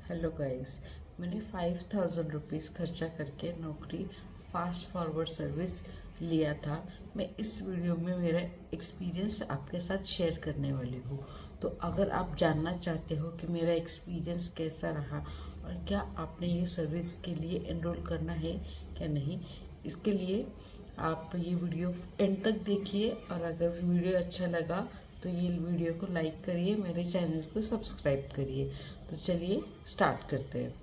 Hello guys. मैंने 5000 rupees खर्चा करके नौकरी फास्ट फॉरवर्ड सर्विस लिया था। मैं इस वीडियो में मेरा एक्सपीरियंस आपके साथ शेयर करने वाली हूँ। तो अगर आप जानना चाहते हो कि मेरा एक्सपीरियंस कैसा रहा और क्या आपने ये सर्विस के लिए एनरोल करना है क्या नहीं, इसके लिए आप ये वीडियो एंड तक देखिए। और अगर वीडियो अच्छा लगा तो ये वीडियो को लाइक करिए, मेरे चैनल को सब्सक्राइब करिए। तो चलिए स्टार्ट करते हैं।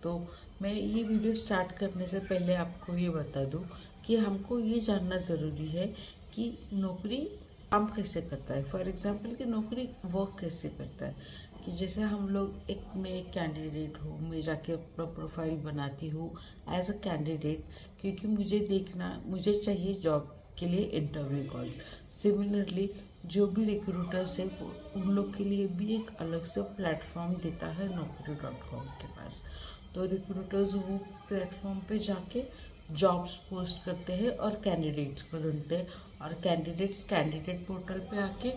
तो मैं ये वीडियो स्टार्ट करने से पहले आपको ये बता दूं कि हमको ये जानना ज़रूरी है कि नौकरी काम कैसे करता है। फॉर एग्जांपल कि नौकरी वर्क कैसे करता है। कि जैसे हम लोग मैं एक कैंडिडेट हूँ, मैं जाके अपना प्रोफाइल बनाती हूँ एज अ कैंडिडेट, क्योंकि मुझे चाहिए जॉब के लिए इंटरव्यू कॉल्स। सिमिलरली जो भी रिक्रूटर्स है वो उन लोग के लिए भी एक अलग से प्लेटफॉर्म देता है naukri.com के पास। तो रिक्रूटर्स वो प्लेटफॉर्म पे जाके जॉब्स पोस्ट करते हैं और कैंडिडेट्स को ढूंढते हैं, और कैंडिडेट्स कैंडिडेट पोर्टल पे आके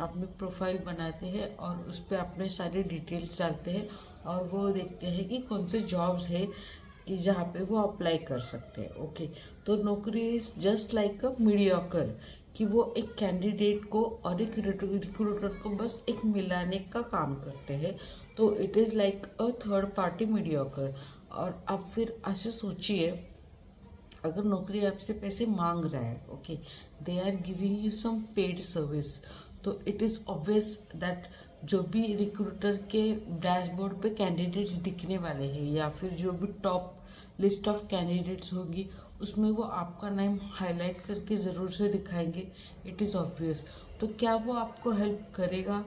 अपनी प्रोफाइल बनाते हैं और उस पर अपने सारे डिटेल्स डालते हैं और वो देखते हैं कि कौन से जॉब्स है कि जहाँ पे वो अप्लाई कर सकते हैं। ओके, तो नौकरी is just like a mediocre, कि वो एक कैंडिडेट को और एक रिक्रूटर को बस एक मिलाने का काम करते हैं। तो it is like a third party mediocre. और अब फिर ऐसे सोचिए, अगर नौकरी आपसे पैसे मांग रहा है, okay, they are giving you some paid service, तो इट इज़ ऑब्वियस दैट जो भी रिक्रूटर के डैशबोर्ड पे कैंडिडेट्स दिखने वाले हैं या फिर जो भी टॉप लिस्ट ऑफ कैंडिडेट्स होगी उसमें वो आपका नाम हाईलाइट करके ज़रूर से दिखाएंगे। It is obvious. तो क्या वो आपको हेल्प करेगा,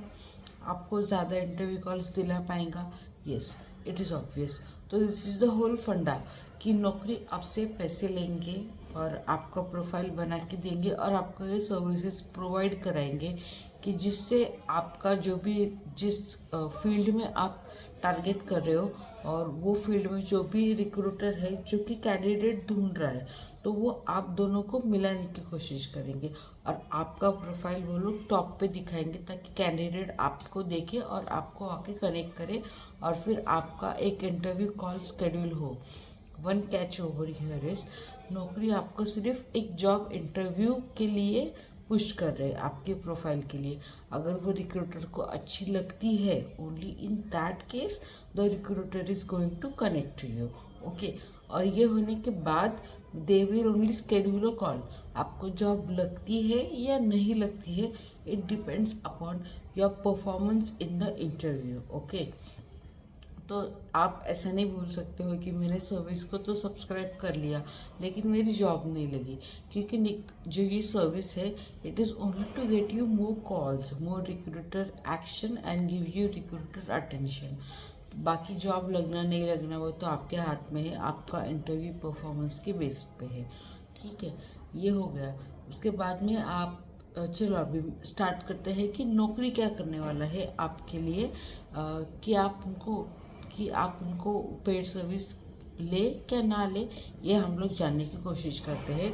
आपको ज़्यादा इंटरव्यू कॉल्स दिला पाएगा? Yes, it is obvious. तो दिस इज़ द होल फंडा कि नौकरी आपसे पैसे लेंगे और आपका प्रोफाइल बना के देंगे और आपको ये सर्विसेज प्रोवाइड कराएंगे कि जिससे आपका जो भी जिस फील्ड में आप टारगेट कर रहे हो और वो फील्ड में जो भी रिक्रूटर है जो कि कैंडिडेट ढूंढ रहा है, तो वो आप दोनों को मिलाने की कोशिश करेंगे और आपका प्रोफाइल वो लोग टॉप पे दिखाएंगे ताकि कैंडिडेट आपको देखे और आपको आके कनेक्ट करे और फिर आपका एक इंटरव्यू कॉल शेड्यूल हो। One catch over here is, नौकरी आपको सिर्फ एक जॉब इंटरव्यू के लिए पुश कर रहे हैं आपके प्रोफाइल के लिए। अगर वो रिक्रूटर को अच्छी लगती है, only in that case the recruiter is going to connect to you. Okay, और ये होने के बाद they will only schedule a call. आपको जॉब लगती है या नहीं लगती है, it depends upon your performance in the interview. Okay, तो आप ऐसा नहीं बोल सकते हो कि मैंने सर्विस को तो सब्सक्राइब कर लिया लेकिन मेरी जॉब नहीं लगी, क्योंकि जो ये सर्विस है it is only to get you more calls, more recruiter action and give you recruiter attention. बाकी जॉब लगना नहीं लगना वो तो आपके हाथ में है, आपका इंटरव्यू परफॉर्मेंस के बेस पे है। ठीक है, ये हो गया। उसके बाद में आप चलो अभी स्टार्ट करते हैं कि नौकरी क्या करने वाला है आपके लिए, कि आप उनको पेड सर्विस ले क्या ना ले, ये हम लोग जानने की कोशिश करते हैं।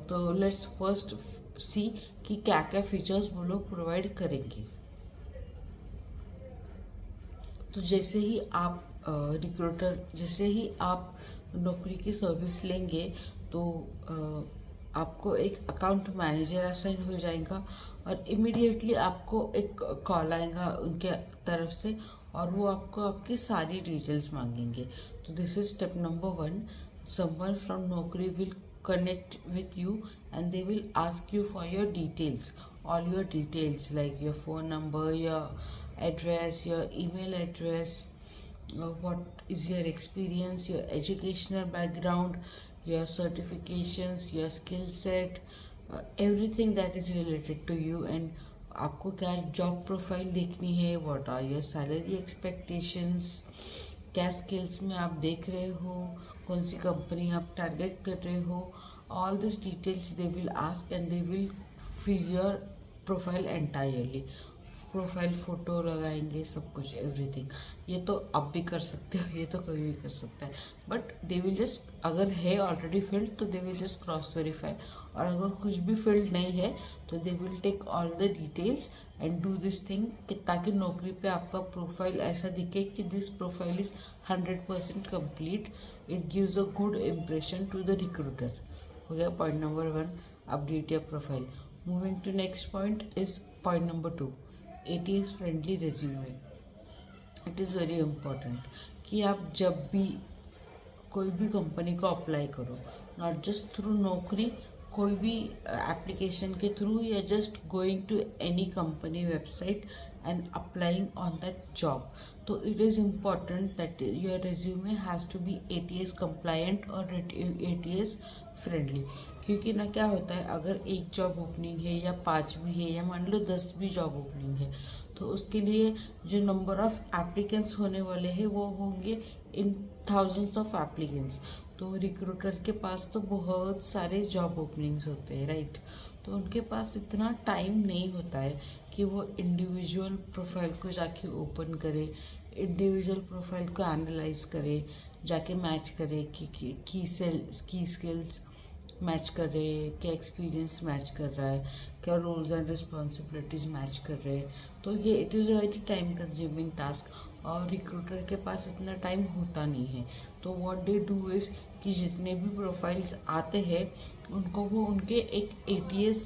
तो लेट्स फर्स्ट सी कि क्या क्या फीचर्स वो लोग प्रोवाइड करेंगे। तो जैसे ही आप नौकरी की सर्विस लेंगे तो आपको एक अकाउंट मैनेजर असाइन हो जाएगा और इमीडिएटली आपको एक कॉल आएगा उनके तरफ से और वो आपको आपकी सारी डिटेल्स मांगेंगे। तो this is step number 1। Someone from नौकरी will connect with you and they will ask you for your details, all your details like your phone number, your address, your email address, what is your experience, your educational background, your certifications, your skill set, everything that is related to you। and आपको क्या job profile देखनी है, what are your salary expectations, क्या skills में आप देख रहे हो, कौन सी कंपनी आप टारगेट कर रहे हो, all this details they will ask and they will fill your profile entirely. Profile photo लगाएंगे, सब कुछ एवरीथिंग। ये तो आप भी कर सकते हो, ये तो कोई भी कर सकता है, बट दे विल जस्ट, अगर है ऑलरेडी फील्ड तो they will just cross verify, और अगर कुछ भी फील्ड नहीं है तो they will take all the details and do this thing, ताकि नौकरी पे आपका प्रोफाइल ऐसा दिखे कि this profile is 100% complete, it gives a good impression to the recruiter. हो गया point number 1, update your profile. Moving to next point is point number 2, ATS friendly resume. It is very important कि आप जब भी कोई भी company को apply करो, नॉट जस्ट थ्रू नौकरी, कोई भी एप्लीकेशन के थ्रू, या just going to any company website and applying on that job, तो it is important that your resume has to be ATS compliant और ATS फ्रेंडली। क्योंकि ना क्या होता है, अगर एक जॉब ओपनिंग है या 5 भी है या मान लो 10 भी जॉब ओपनिंग है, तो उसके लिए जो नंबर ऑफ एप्लीकेंट्स होने वाले हैं वो होंगे इन थाउजेंड्स ऑफ एप्लीकेंट्स। तो रिक्रूटर के पास तो बहुत सारे जॉब ओपनिंग्स होते हैं, राइट। तो उनके पास इतना टाइम नहीं होता है कि वो इंडिविजुअल प्रोफाइल को जाके ओपन करे, इंडिविजुअल प्रोफाइल को एनालाइज करे, जाके मैच करे कि की स्किल्स मैच कर रहे हैं, क्या एक्सपीरियंस मैच कर रहा है, क्या रोल्स एंड रिस्पॉन्सिबिलिटीज़ मैच कर रहे हैं। तो ये it is very time consuming task, और रिक्रूटर के पास इतना टाइम होता नहीं है। तो व्हाट दे डू इज़ कि जितने भी प्रोफाइल्स आते हैं उनको वो उनके एक ATS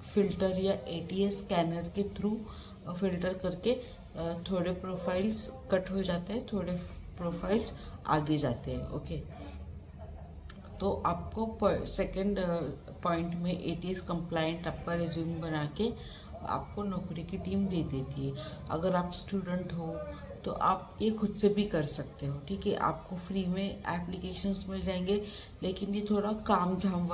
फिल्टर या ATS स्कैनर के थ्रू फिल्टर करके थोड़े प्रोफाइल्स कट हो जाते हैं, थोड़े प्रोफाइल्स आगे जाते हैं। ओके, तो आपको सेकंड पॉइंट में ATS कंप्लायंट आपका रिज्यूम बना के आपको नौकरी की टीम दे देती है। अगर आप स्टूडेंट हो तो आप ये खुद से भी कर सकते हो, ठीक है। आपको फ्री में एप्लीकेशंस मिल जाएंगे, लेकिन ये थोड़ा ताम झाम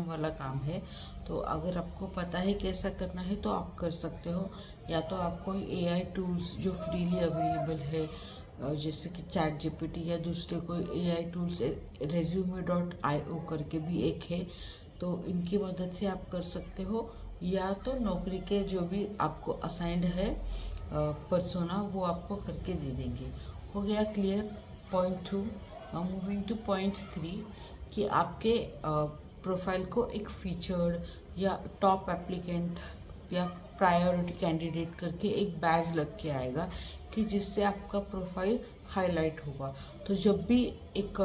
वाला काम है। तो अगर आपको पता है कैसा करना है तो आप कर सकते हो, या तो आपको AI टूल्स जो फ्रीली अवेलेबल है, जैसे कि ChatGPT या दूसरे कोई AI टूल्स, resume.io करके भी एक है, तो इनकी मदद से आप कर सकते हो। या तो नौकरी के जो भी आपको असाइंड है पर्सोना, वो आपको करके दे देंगे। हो गया clear point 2। Moving to point 3 कि आपके प्रोफाइल को एक फीचर्ड या टॉप एप्लीकेंट या प्रायोरिटी कैंडिडेट करके एक बैज लग के आएगा कि जिससे आपका प्रोफाइल हाईलाइट होगा। तो जब भी एक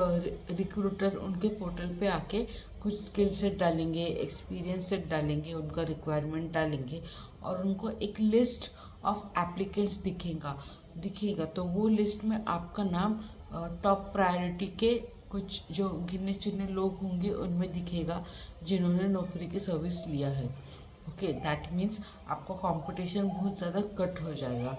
रिक्रूटर उनके पोर्टल पे आके कुछ स्किल सेट डालेंगे, एक्सपीरियंस सेट डालेंगे, उनका रिक्वायरमेंट डालेंगे, और उनको एक लिस्ट ऑफ एप्लीकेंट्स दिखेगा, तो वो लिस्ट में आपका नाम टॉप प्रायोरिटी के कुछ जो गिने चुने लोग होंगे उनमें दिखेगा जिन्होंने नौकरी की सर्विस लिया है। ओके, दैट मीन्स आपका कंपटीशन बहुत ज़्यादा कट हो जाएगा।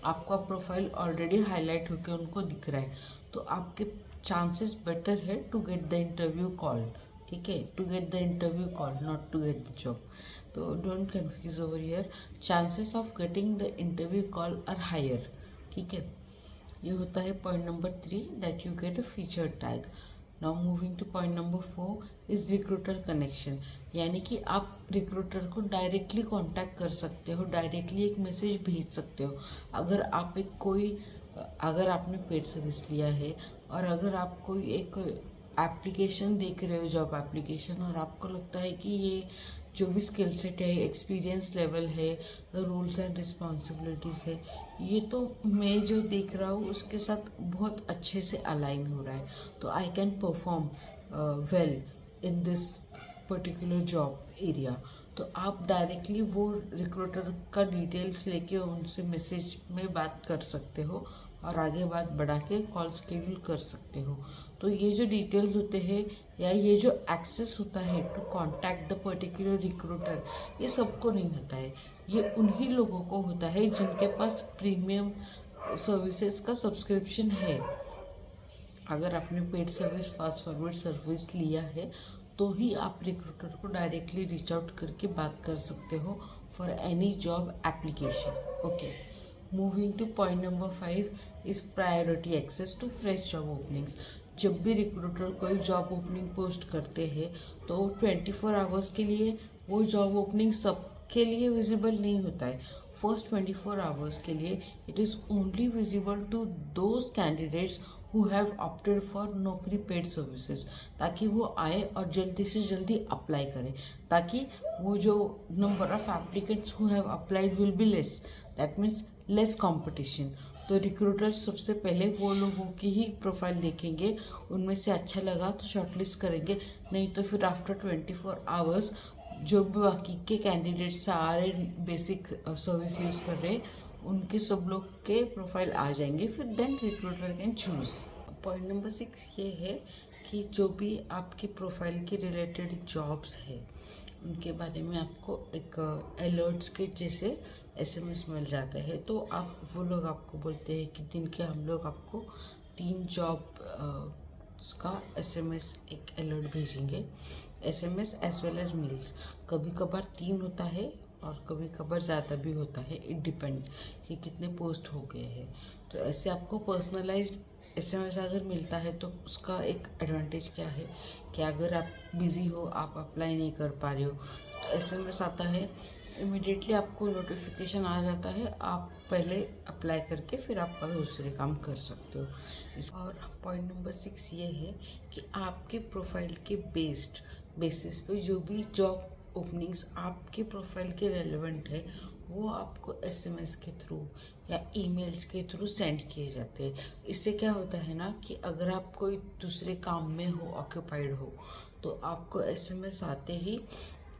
आपका प्रोफाइल ऑलरेडी हाईलाइट होकर उनको दिख रहा है, तो आपके चांसेस बेटर है to get the interview call, ठीक है। To get the interview call, not to get the job. तो don't confuse over here, chances of getting the interview call are higher, ठीक है। ये होता है point number 3, that you get a feature tag. Now moving to point number 4 is recruiter connection, यानी कि आप recruiter को डायरेक्टली कांटेक्ट कर सकते हो, डायरेक्टली एक मैसेज भेज सकते हो। अगर आपने पेड सर्विस लिया है और अगर आप कोई एक एप्लीकेशन देख रहे हो, जॉब एप्लीकेशन, और आपको लगता है कि ये जो भी स्किल सेट है, एक्सपीरियंस लेवल है, रूल्स एंड रिस्पॉन्सिबिलिटीज़ है, ये तो मैं जो देख रहा हूँ उसके साथ बहुत अच्छे से अलाइन हो रहा है, तो I can perform well in this particular job area, तो आप डायरेक्टली वो रिक्रूटर का डिटेल्स लेके उनसे मैसेज में बात कर सकते हो और आगे बात बढ़ा के कॉल शेड्यूल कर सकते हो। तो ये जो डिटेल्स होते हैं या ये जो एक्सेस होता है to contact the particular recruiter, ये सबको नहीं होता है, ये उन्हीं लोगों को होता है जिनके पास प्रीमियम सर्विसेज का सब्सक्रिप्शन है। अगर आपने paid service, fast forward service लिया है तो ही आप रिक्रूटर को डायरेक्टली रीच आउट करके बात कर सकते हो for any job application. Okay, moving to point number 5 is priority access to fresh job openings. जब भी रिक्रूटर कोई जॉब ओपनिंग पोस्ट करते हैं तो 24 आवर्स के लिए वो जॉब ओपनिंग के लिए विजिबल नहीं होता है। फर्स्ट 24 आवर्स के लिए it is only visible to those candidates who have opted for Naukri paid services, ताकि वो आए और जल्दी से जल्दी अप्लाई करें, ताकि वो जो number of applicants who have applied will be less, that means less competition. तो रिक्रूटर सबसे पहले वो लोगों की ही प्रोफाइल देखेंगे, उनमें से अच्छा लगा तो शॉर्टलिस्ट करेंगे, नहीं तो फिर आफ्टर 24 आवर्स जो भी बाकी के कैंडिडेट्स सारे बेसिक सर्विस यूज़ कर रहे हैं उनके सब लोग के प्रोफाइल आ जाएंगे, फिर then recruiter can choose. Point number 6 ये है कि जो भी आपकी प्रोफाइल के रिलेटेड जॉब्स है उनके बारे में आपको एक अलर्ट्स किट जैसे एसएमएस मिल जाता है। तो आप वो लोग आपको बोलते हैं कि दिन के हम लोग आपको 3 जॉब का एसएमएस एक अलर्ट भेजेंगे, SMS as well as mails. कभी कभार 3 होता है और कभी कभार ज़्यादा भी होता है, इट डिपेंड्स कि कितने पोस्ट हो गए हैं। तो ऐसे आपको पर्सनलाइज्ड एसएमएस अगर मिलता है तो उसका एक एडवांटेज क्या है कि अगर आप बिज़ी हो, आप अप्लाई नहीं कर पा रहे हो, तो एसएमएस आता है, इमिडिएटली आपको नोटिफिकेशन आ जाता है, आप पहले अप्लाई करके फिर आप दूसरे काम कर सकते हो। और पॉइंट नंबर 6 ये है कि आपके प्रोफाइल के बेसिस पे जो भी जॉब ओपनिंग्स आपके प्रोफाइल के रेलेवेंट है वो आपको एसएमएस के थ्रू या ईमेल्स के थ्रू सेंड किए जाते हैं। इससे क्या होता है ना कि अगर आप कोई दूसरे काम में हो, ऑक्यूपाइड हो, तो आपको एसएमएस आते ही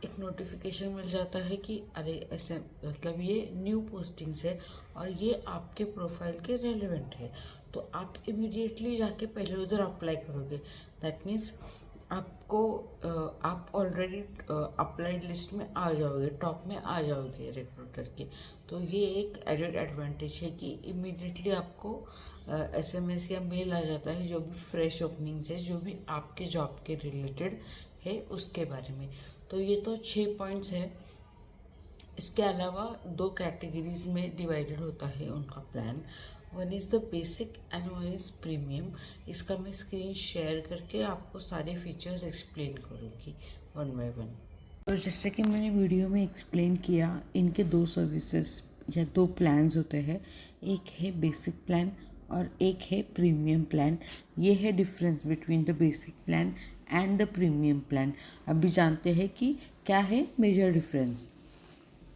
एक नोटिफिकेशन मिल जाता है कि अरे ऐसे मतलब ये न्यू पोस्टिंग्स है और ये आपके प्रोफाइल के रेलेवेंट है, तो आप इमीडिएटली जाके पहले उधर अप्लाई करोगे। दैट मीन्स आपको आप ऑलरेडी अप्लाइड लिस्ट में आ जाओगे, टॉप में आ जाओगे रिक्रूटर के। तो ये एक एडेड एडवांटेज है कि इमीडिएटली आपको एसएमएस या मेल आ जाता है जो भी फ्रेश ओपनिंग्स है, जो भी आपके जॉब के रिलेटेड है उसके बारे में। तो ये तो 6 पॉइंट्स हैं। इसके अलावा 2 कैटेगरीज में डिवाइडेड होता है उनका plan. One is the basic and one is premium. इसका मैं स्क्रीन शेयर करके आपको सारे फीचर्स एक्सप्लेन करूँगी वन बाय वन। तो जैसे कि मैंने वीडियो में एक्सप्लेन किया, इनके 2 सर्विसेज या 2 प्लान्स होते हैं, एक है बेसिक प्लान और एक है प्रीमियम प्लान। ये है difference between the basic plan and the premium plan. अभी जानते हैं कि क्या है मेजर डिफरेंस।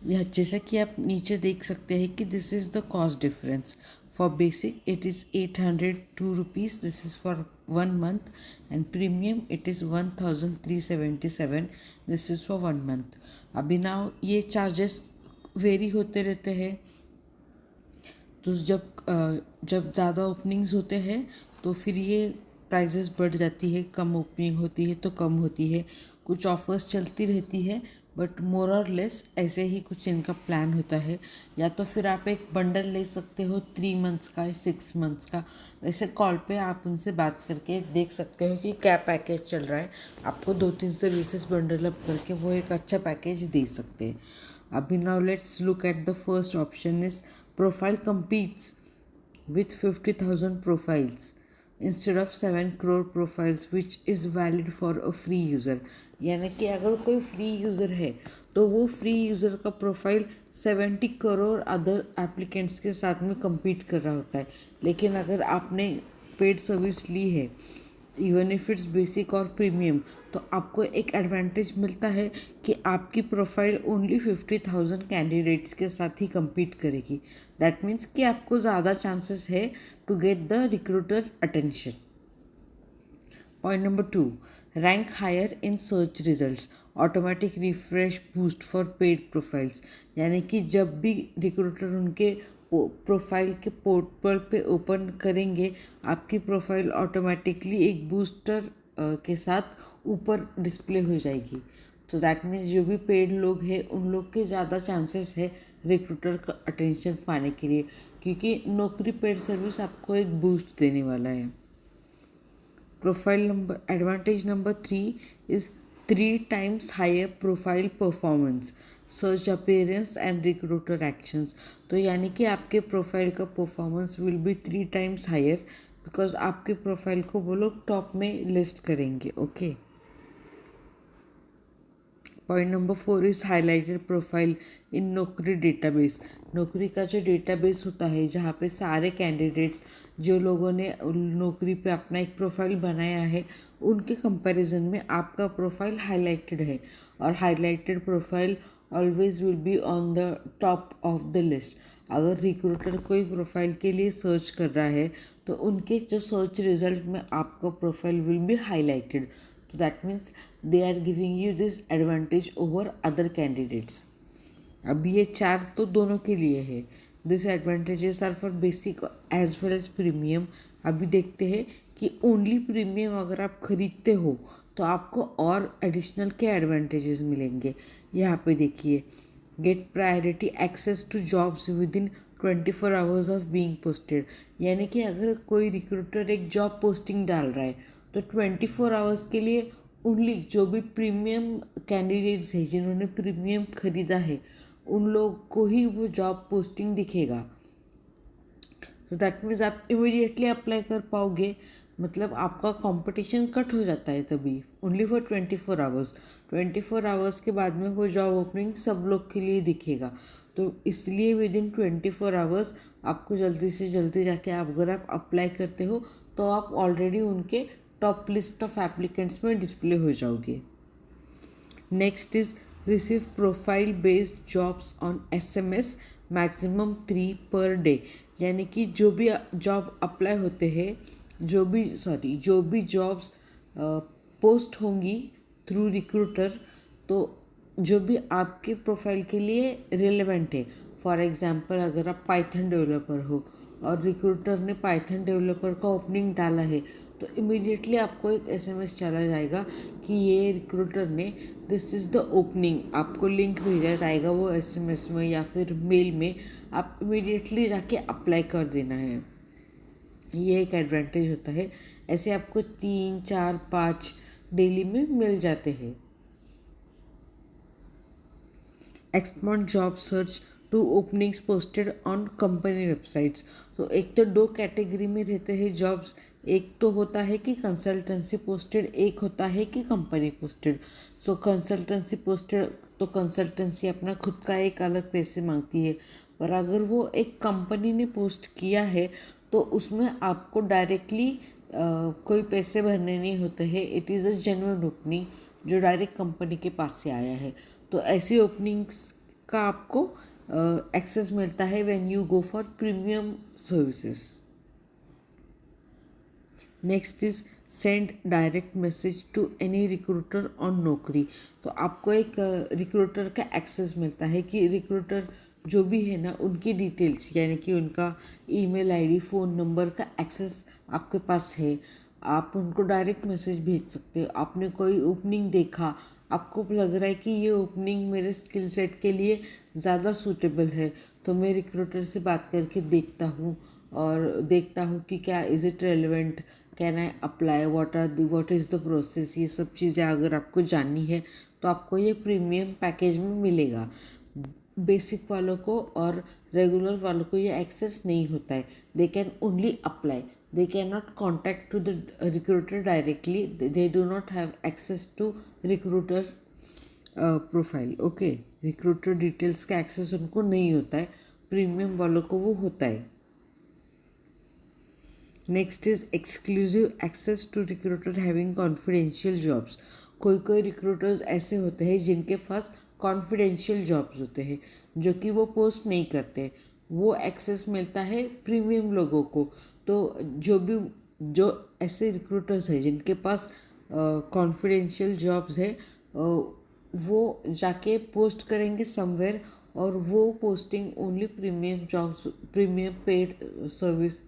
यह जैसा कि आप नीचे देख सकते हैं कि this is the cost difference. For basic it is 802 rupees, this is for 1 month, and premium it is 1377, this is for 1 month. अभी नाउ ये चार्जेस वेरी होते रहते हैं। तो जब ज़्यादा ओपनिंग्स होते हैं तो फिर ये प्राइजेस बढ़ जाती है, कम ओपनिंग होती है तो कम होती है, कुछ ऑफर्स चलती रहती है, बट मोर और लेस ऐसे ही कुछ इनका प्लान होता है। या तो फिर आप एक बंडल ले सकते हो 3 मंथ्स का या 6 मंथ्स का। वैसे कॉल पे आप उनसे बात करके देख सकते हो कि क्या पैकेज चल रहा है, आपको 2-3 सर्विसेज बंडल अप करके वो एक अच्छा पैकेज दे सकते हैं। अभी now let's look at the first option is profile competes with 50,000 profiles instead of 7 crore profiles which is valid for a free user। यानी कि अगर कोई फ्री यूज़र है तो वो फ्री यूज़र का प्रोफाइल 70 करोड़ अदर एप्लीकेंट्स के साथ में compete कर रहा होता है। लेकिन अगर आपने पेड सर्विस ली है, इवन इफ इट्स बेसिक और प्रीमियम, तो आपको एक एडवांटेज मिलता है कि आपकी प्रोफाइल ओनली 50,000 कैंडिडेट्स के साथ ही compete करेगी। दैट मीन्स कि आपको ज़्यादा चांसेस है to get the recruiter attention. Point number 2, rank higher in search results, automatic refresh boost for paid profiles. यानी कि जब भी रिक्रूटर उनके प्रोफाइल के पोर्टल पे ओपन करेंगे, आपकी प्रोफाइल ऑटोमेटिकली एक बूस्टर के साथ ऊपर डिस्प्ले हो जाएगी। तो दैट मीन्स जो भी पेड लोग हैं उन लोग के ज़्यादा चांसेस है रिक्रूटर का अटेंशन पाने के लिए, क्योंकि नौकरी पेड सर्विस आपको एक बूस्ट देने वाला है। Profile number advantage number 3 is 3 times higher profile performance, search appearance and recruiter actions. तो यानी कि आपके प्रोफाइल का performance will be 3 times higher, because आपके प्रोफाइल को वो लोग टॉप में लिस्ट करेंगे। Okay, point number 4 is highlighted profile in Naukri database. नौकरी का जो डेटाबेस होता है जहाँ पे सारे कैंडिडेट्स जो लोगों ने नौकरी पे अपना एक प्रोफाइल बनाया है उनके कंपैरिजन में आपका प्रोफाइल हाईलाइटेड है, और highlighted profile always will be on the top of the list. अगर रिक्रूटर कोई प्रोफाइल के लिए सर्च कर रहा है तो उनके जो सर्च रिजल्ट में आपका प्रोफाइल विल बी हाईलाइटेड। तो that means they are giving you this advantage over other candidates. अभी ये 4 तो दोनों के लिए है। This advantages are for basic as well as premium. अभी देखते हैं कि ओनली प्रीमियम अगर आप खरीदते हो तो आपको और एडिशनल क्या एडवांटेजेस मिलेंगे। यहाँ पे देखिए, get priority access to jobs within 24 hours of being posted. यानी कि अगर कोई रिक्रूटर एक जॉब पोस्टिंग डाल रहा है तो 24 आवर्स के लिए ओनली जो भी प्रीमियम कैंडिडेट्स हैं जिन्होंने प्रीमियम खरीदा है उन लोग को ही वो जॉब पोस्टिंग दिखेगा। तो दैट मीन्स आप इमीडिएटली अप्लाई कर पाओगे, मतलब आपका कंपटीशन कट हो जाता है तभी। Only for 24 hours. 24 आवर्स के बाद में वो जॉब ओपनिंग सब लोग के लिए दिखेगा। तो इसलिए विद इन 24 आवर्स आपको जल्दी से जल्दी जाके अगर आप अप्लाई करते हो तो आप ऑलरेडी उनके टॉप लिस्ट ऑफ एप्लीकेंट्स में डिस्प्ले हो जाओगे। Next is receive profile based jobs on SMS maximum 3 per day. यानी कि जो भी जॉब अप्लाई होते हैं, जो भी जॉब्स पोस्ट होंगी थ्रू रिक्रूटर, तो जो भी आपके प्रोफाइल के लिए रिलेवेंट है। फॉर एग्जांपल अगर आप पाइथन डेवलपर हो और रिक्रूटर ने पाइथन डेवलपर का ओपनिंग डाला है तो इमीडिएटली आपको एक SMS चला जाएगा कि ये रिक्रूटर ने दिस इज़ द ओपनिंग। आपको लिंक भेजा जाएगा वो SMS में या फिर मेल में, आप इमीडिएटली जाके अप्लाई कर देना है। ये एक एडवांटेज होता है। ऐसे आपको 3, 4, 5 डेली में मिल जाते हैं। Expand job search to openings posted on company websites. तो एक तो 2 कैटेगरी में रहते हैं जॉब्स। एक तो होता है कि कंसल्टेंसी पोस्टेड, एक होता है कि कंपनी पोस्टेड। सो कंसल्टेंसी पोस्टेड तो कंसल्टेंसी अपना खुद का एक अलग पैसे मांगती है, पर अगर वो एक कंपनी ने पोस्ट किया है तो उसमें आपको डायरेक्टली कोई पैसे भरने नहीं होते हैं। It is a genuine opening जो डायरेक्ट कंपनी के पास से आया है। तो ऐसी ओपनिंग्स का आपको एक्सेस मिलता है when you go for premium services. Next is send direct message to any recruiter on Naukri. तो आपको एक रिक्रूटर का एक्सेस मिलता है कि रिक्रूटर जो भी है ना उनकी डिटेल्स यानी कि उनका ईमेल आईडी, फ़ोन नंबर का एक्सेस आपके पास है। आप उनको डायरेक्ट मैसेज भेज सकते हो। आपने कोई ओपनिंग देखा, आपको लग रहा है कि ये ओपनिंग मेरे स्किल सेट के लिए ज़्यादा सूटेबल है, तो मैं रिक्रूटर से बात करके देखता हूँ और देखता हूँ कि क्या is it relevant, can I apply, what is the process. ये सब चीज़ें अगर आपको जाननी है तो आपको ये प्रीमियम पैकेज में मिलेगा। बेसिक वालों को और रेगुलर वालों को ये एक्सेस नहीं होता है। They can only apply, they cannot contact to the recruiter directly. They do not have access to recruiter profile. Okay, recruiter details का access उनको नहीं होता है, प्रीमियम वालों को वो होता है। Next is exclusive access to recruiter having confidential jobs. कोई रिक्रूटर्स ऐसे होते हैं जिनके पास कॉन्फिडेंशियल जॉब्स होते हैं जो कि वो पोस्ट नहीं करते, वो एक्सेस मिलता है प्रीमियम लोगों को। तो जो ऐसे रिक्रूटर्स हैं जिनके पास कॉन्फिडेंशियल जॉब्स है वो जाके पोस्ट करेंगे समवेयर, और वो posting only premium jobs, premium paid service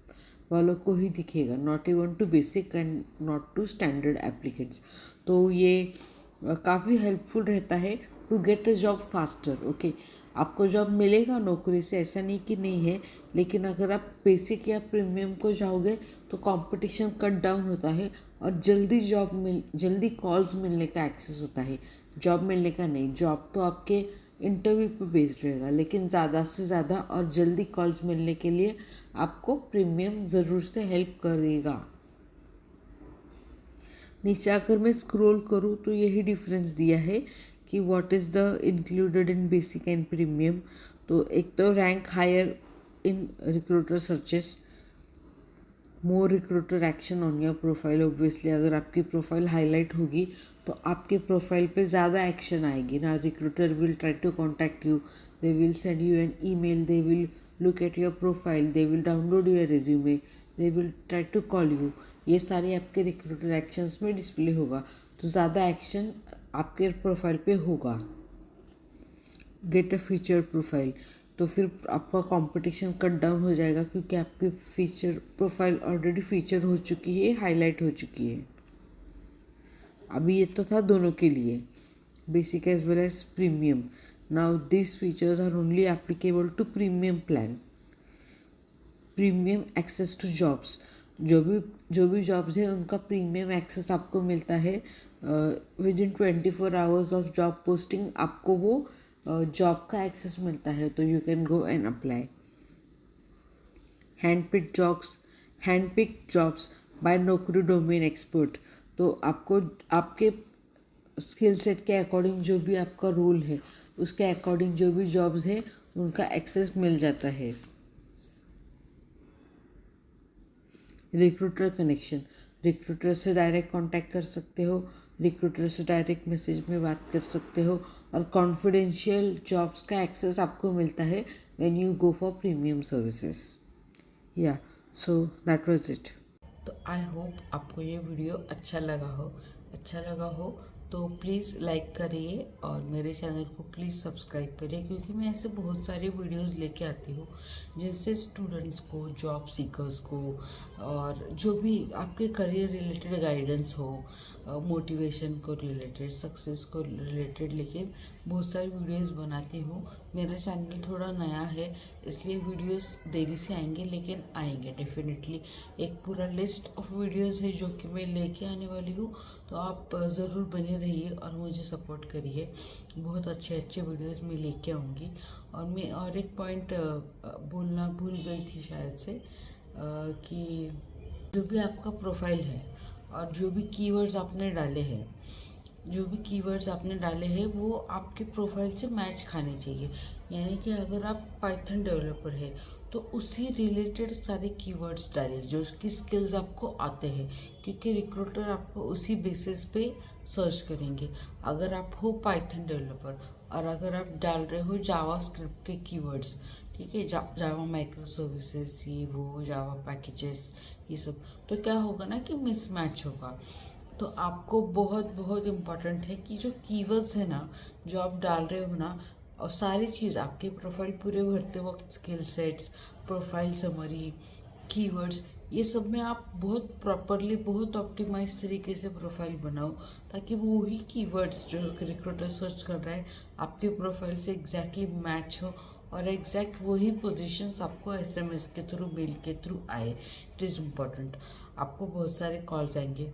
वालों को ही दिखेगा, not even to basic and not to standard applicants. तो ये काफ़ी हेल्पफुल रहता है to get a job faster. Okay, आपको जॉब मिलेगा नौकरी से, ऐसा नहीं कि नहीं है, लेकिन अगर आप बेसिक या प्रीमियम को जाओगे तो कंपटीशन कट डाउन होता है और जल्दी कॉल्स मिलने का एक्सेस होता है, जॉब मिलने का नहीं। जॉब तो आपके इंटरव्यू पे बेस्ड रहेगा, लेकिन ज़्यादा से ज़्यादा और जल्दी कॉल्स मिलने के लिए आपको प्रीमियम ज़रूर से हेल्प करेगा। नीचे अगर मैं स्क्रॉल करूँ तो यही डिफरेंस दिया है कि what is the included in basic and premium. तो एक तो rank higher in recruiter searches, more recruiter action on your profile. Obviously अगर आपकी प्रोफाइल हाईलाइट होगी तो आपके प्रोफाइल पे ज़्यादा एक्शन आएगी ना। Recruiter will try to contact you, they will send you an email, they will look at your profile, they will download your resume, they will try to call you. ये सारे आपके recruiter actions में display होगा, तो ज़्यादा action आपके profile पे होगा। गेट अ फीचर प्रोफाइल, तो फिर आपका कंपटीशन कट डाउन हो जाएगा, क्योंकि आपकी फीचर प्रोफाइल ऑलरेडी फीचर हो चुकी है, हाईलाइट हो चुकी है। अभी ये तो था दोनों के लिए, basic as well as premium. Now this features are only applicable to premium plan. Premium access to jobs, जो भी जॉब्स है उनका प्रीमियम एक्सेस आपको मिलता है। Within 24 hours of job posting आपको वो जॉब का एक्सेस मिलता है, तो you can go and apply. Hand pick jobs by Naukri domain expert, तो आपको आपके स्किल सेट के अकॉर्डिंग जो भी आपका रोल है उसके अकॉर्डिंग जो भी जॉब्स है उनका एक्सेस मिल जाता है। रिक्रूटर कनेक्शन, रिक्रूटर से डायरेक्ट कांटेक्ट कर सकते हो, रिक्रूटर से डायरेक्ट मैसेज में बात कर सकते हो, और कॉन्फिडेंशियल जॉब्स का एक्सेस आपको मिलता है when you go for premium services. या सो दैट वाज इट। तो आई होप आपको ये वीडियो अच्छा लगा हो तो प्लीज़ लाइक करिए और मेरे चैनल को प्लीज़ सब्सक्राइब करिए, क्योंकि मैं ऐसे बहुत सारी वीडियोस लेके आती हूँ जिनसे स्टूडेंट्स को, जॉब सीकर्स को, और जो भी आपके करियर रिलेटेड गाइडेंस हो, मोटिवेशन को रिलेटेड, सक्सेस को रिलेटेड, लेकिन बहुत सारी वीडियोस बनाती हूँ। मेरा चैनल थोड़ा नया है इसलिए वीडियोस देरी से आएंगे, लेकिन आएंगे डेफिनेटली। एक पूरा लिस्ट ऑफ वीडियोस है जो कि मैं लेके आने वाली हूँ, तो आप ज़रूर बने रहिए और मुझे सपोर्ट करिए। बहुत अच्छे अच्छे वीडियोस मैं लेके आऊँगी। और मैं और एक पॉइंट बोलना भूल गई थी शायद से, कि जो भी आपका प्रोफाइल है और जो भी कीवर्ड्स आपने डाले हैं वो आपके प्रोफाइल से मैच खाने चाहिए। यानी कि अगर आप पाइथन डेवलपर है तो उसी रिलेटेड सारे कीवर्ड्स डालिए जो उसकी स्किल्स आपको आते हैं, क्योंकि रिक्रूटर आपको उसी बेसिस पे सर्च करेंगे। अगर आप हो पाइथन डेवलपर और अगर आप डाल रहे हो जावा स्क्रिप्ट के कीवर्ड्स, ठीक है, जावा माइक्रो सर्विसेज, ये वो जावा पैकेजेस, ये सब, तो क्या होगा ना कि मिसमैच होगा। तो आपको बहुत बहुत इम्पोर्टेंट है कि जो कीवर्ड्स है ना, जो आप डाल रहे हो ना, और सारी चीज़ आपके प्रोफाइल पूरे भरते वक्त, skill sets, profile summary, keywords, ये सब में आप बहुत प्रॉपरली, बहुत ऑप्टिमाइज तरीके से प्रोफाइल बनाओ, ताकि वो ही कीवर्ड्स जो रिक्रूटर सर्च कर रहा है आपके प्रोफाइल से एग्जैक्टली मैच हो, और एग्जैक्ट वही पोजीशंस आपको एसएमएस के थ्रू, मेल के थ्रू आए। It is important. आपको बहुत सारे कॉल्स आएंगे।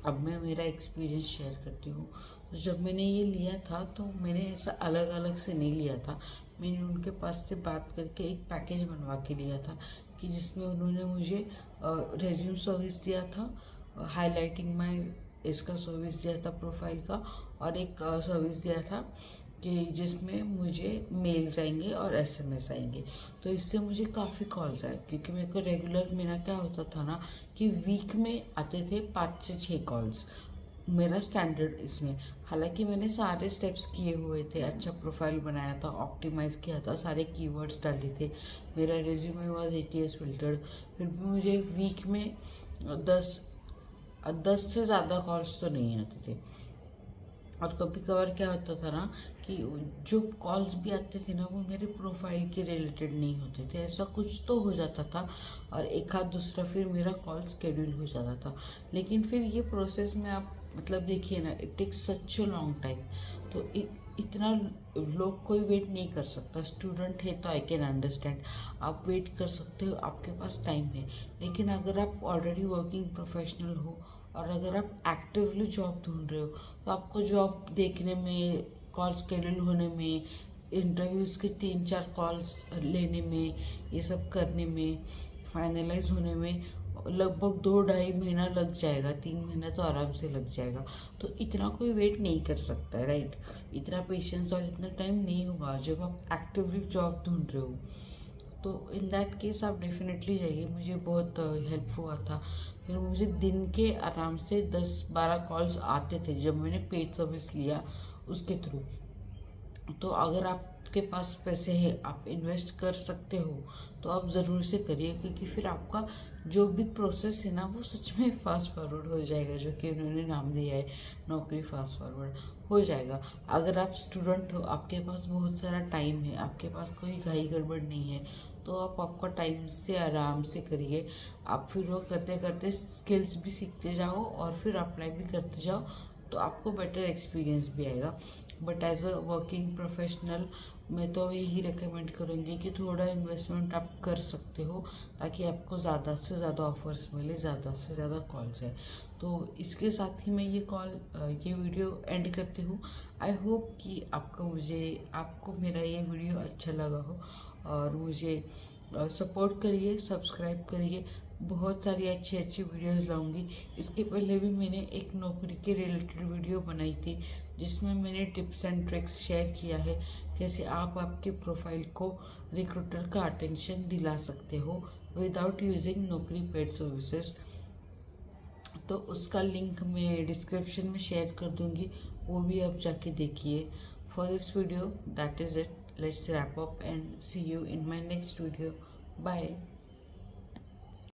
अब मैं मेरा एक्सपीरियंस शेयर करती हूँ। तो जब मैंने ये लिया था तो मैंने ऐसा अलग अलग से नहीं लिया था, मैंने उनके पास से बात करके एक पैकेज बनवा के लिया था, कि जिसमें उन्होंने मुझे रेज्यूम सर्विस दिया था, हाईलाइटिंग माय इसका सर्विस दिया था प्रोफाइल का, और एक सर्विस दिया था कि जिसमें मुझे मेल्स आएंगे और एसएमएस आएंगे। तो इससे मुझे काफ़ी कॉल्स आए, क्योंकि मेरे को रेगुलर, मेरा क्या होता था ना कि वीक में आते थे 5 से 6 कॉल्स, मेरा स्टैंडर्ड इसमें। हालांकि मैंने सारे स्टेप्स किए हुए थे, अच्छा प्रोफाइल बनाया था, ऑप्टिमाइज़ किया था, सारे कीवर्ड्स डाले थे, मेरा रिज्यूमे वाज ATS फिल्टर्ड, फिर भी मुझे वीक में 10 से ज़्यादा कॉल्स तो नहीं आते थे। और कभी कभार क्या होता था ना कि जो कॉल्स भी आते थे ना वो मेरे प्रोफाइल के रिलेटेड नहीं होते थे, ऐसा कुछ तो हो जाता था, और एक आध दूसरा फिर मेरा कॉल स्केड्यूल हो जाता था। लेकिन फिर ये प्रोसेस में आप मतलब देखिए ना, it takes such a long time. तो इतना लोग कोई वेट नहीं कर सकता। स्टूडेंट है तो आई कैन अंडरस्टैंड, आप वेट कर सकते हो, आपके पास टाइम है। लेकिन अगर आप ऑलरेडी वर्किंग प्रोफेशनल हो और अगर आप एक्टिवली जॉब ढूंढ रहे हो, तो आपको जॉब देखने में, कॉल शेड्यूल होने में, इंटरव्यूज़ के 3-4 कॉल्स लेने में, ये सब करने में, फाइनलाइज होने में लगभग 2-2.5 महीना लग जाएगा, 3 महीना तो आराम से लग जाएगा। तो इतना कोई वेट नहीं कर सकता है, राइट। इतना पेशेंस और इतना टाइम नहीं होगा जब आप एक्टिवली जॉब ढूंढ रहे हो। तो इन दैट केस आप डेफिनेटली जाइए। मुझे बहुत हेल्प हुआ था। फिर मुझे दिन के आराम से 10-12 कॉल्स आते थे जब मैंने पेड सर्विस लिया उसके थ्रू। तो अगर आपके पास पैसे हैं, आप इन्वेस्ट कर सकते हो, तो आप ज़रूर से करिए, क्योंकि फिर आपका जो भी प्रोसेस है ना वो सच में फास्ट फॉरवर्ड हो जाएगा, जो कि उन्होंने नाम दिया है नौकरी फास्ट फॉरवर्ड हो जाएगा। अगर आप स्टूडेंट हो, आपके पास बहुत सारा टाइम है, आपके पास कोई घाई गड़बड़ नहीं है, तो आप आपका टाइम से आराम से करिए। आप फिर वो करते करते स्किल्स भी सीखते जाओ और फिर अप्लाई भी करते जाओ, तो आपको बेटर एक्सपीरियंस भी आएगा। But as a working professional मैं तो यही रिकमेंड करूँगी कि थोड़ा इन्वेस्टमेंट आप कर सकते हो, ताकि आपको ज़्यादा से ज़्यादा ऑफर्स मिले, ज़्यादा से ज़्यादा कॉल्स है। तो इसके साथ ही मैं ये वीडियो एंड करती हूँ। आई होप कि आपको मेरा ये वीडियो अच्छा लगा हो, और मुझे सपोर्ट करिए, सब्सक्राइब करिए। बहुत सारी अच्छी अच्छी वीडियोस लाऊंगी। इसके पहले भी मैंने एक नौकरी के रिलेटेड वीडियो बनाई थी, जिसमें मैंने टिप्स एंड ट्रिक्स शेयर किया है, कैसे आप आपके प्रोफाइल को रिक्रूटर का अटेंशन दिला सकते हो विदाउट यूजिंग नौकरी पेड सर्विसेज। तो उसका लिंक मैं डिस्क्रिप्शन में शेयर कर दूंगी, वो भी आप जाके देखिए। For this video that is it. Let's wrap up and see you in my next video. Bye.